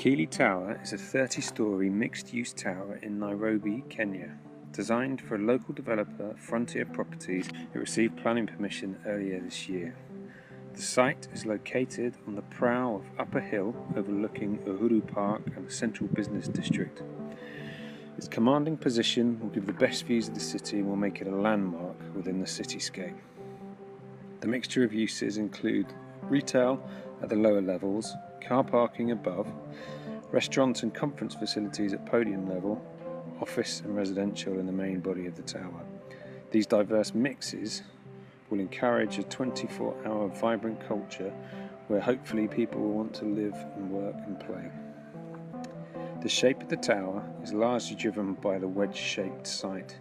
Kili Tower is a 30-story mixed-use tower in Nairobi, Kenya. Designed for a local developer, Frontier Properties, it received planning permission earlier this year. The site is located on the prow of Upper Hill overlooking Uhuru Park and the central business district. Its commanding position will give the best views of the city and will make it a landmark within the cityscape. The mixture of uses include retail at the lower levels, car parking above, restaurants and conference facilities at podium level, office and residential in the main body of the tower. These diverse mixes will encourage a 24-hour vibrant culture where hopefully people will want to live and work and play. The shape of the tower is largely driven by the wedge-shaped site.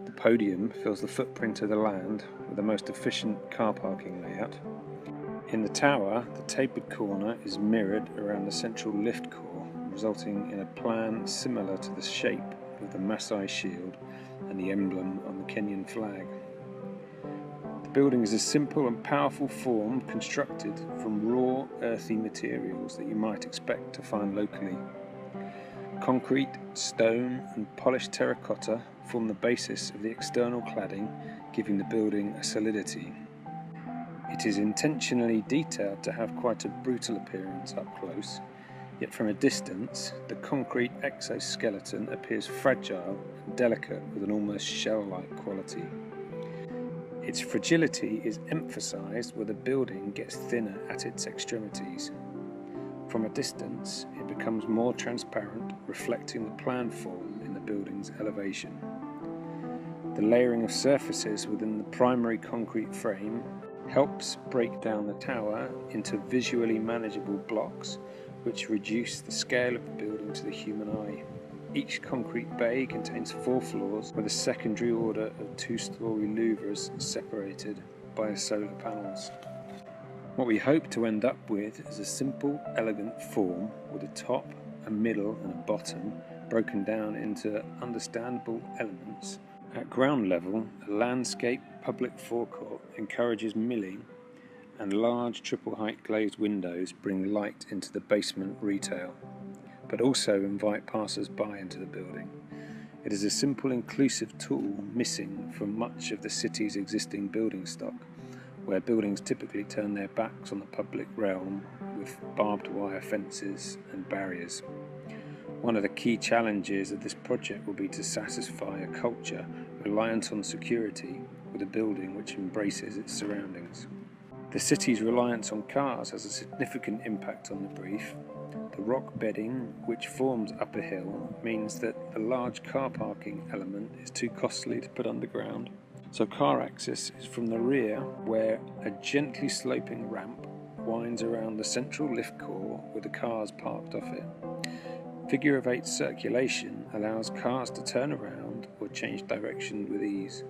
The podium fills the footprint of the land with the most efficient car parking layout. In the tower, the tapered corner is mirrored around the central lift core, resulting in a plan similar to the shape of the Maasai shield and the emblem on the Kenyan flag. The building is a simple and powerful form constructed from raw, earthy materials that you might expect to find locally. Concrete, stone and polished terracotta form the basis of the external cladding, giving the building a solidity. It is intentionally detailed to have quite a brutal appearance up close, yet from a distance the concrete exoskeleton appears fragile and delicate with an almost shell-like quality. Its fragility is emphasized where the building gets thinner at its extremities. From a distance, it becomes more transparent, reflecting the plan form in the building's elevation. The layering of surfaces within the primary concrete frame helps break down the tower into visually manageable blocks, which reduce the scale of the building to the human eye. Each concrete bay contains 4 floors with a secondary order of 2-story louvres separated by solar panels. What we hope to end up with is a simple, elegant form with a top, a middle and a bottom broken down into understandable elements. At ground level, a landscape public forecourt encourages milling, and large triple-height glazed windows bring light into the basement retail, but also invite passers-by into the building. It is a simple, inclusive tool missing from much of the city's existing building stock, where buildings typically turn their backs on the public realm with barbed wire fences and barriers. One of the key challenges of this project will be to satisfy a culture reliant on security with a building which embraces its surroundings. The city's reliance on cars has a significant impact on the brief. The rock bedding which forms Upper Hill means that the large car parking element is too costly to put underground. So car access is from the rear, where a gently sloping ramp winds around the central lift core with the cars parked off it. Figure of 8 circulation allows cars to turn around or change direction with ease.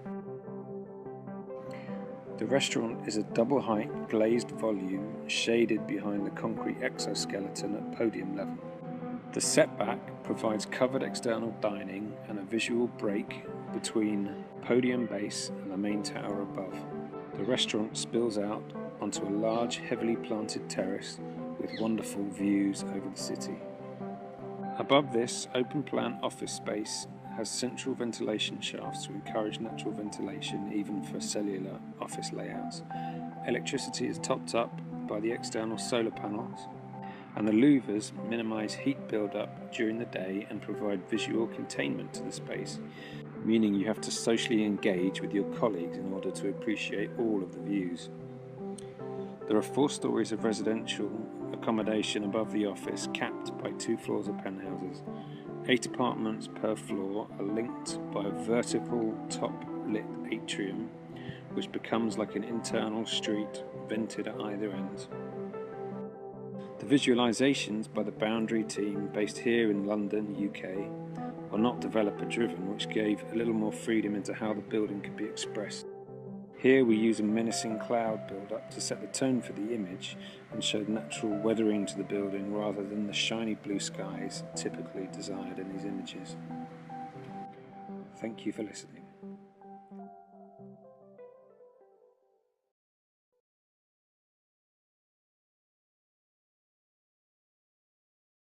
The restaurant is a double-height glazed volume shaded behind the concrete exoskeleton at podium level. The setback provides covered external dining and a visual break between podium base and the main tower above. The restaurant spills out onto a large, heavily planted terrace with wonderful views over the city. Above this, open-plan office space has central ventilation shafts to encourage natural ventilation even for cellular office layouts. Electricity is topped up by the external solar panels, and the louvers minimize heat build-up during the day and provide visual containment to the space, meaning you have to socially engage with your colleagues in order to appreciate all of the views. There are 4 stories of residential accommodation above the office, capped by 2 floors of penthouses. 8 apartments per floor are linked by a vertical top-lit atrium, which becomes like an internal street vented at either end. The visualizations by the Boundary team based here in London, UK, are not developer-driven, which gave a little more freedom into how the building could be expressed. Here we use a menacing cloud build-up to set the tone for the image and showed natural weathering to the building rather than the shiny blue skies typically desired in these images. Thank you for listening.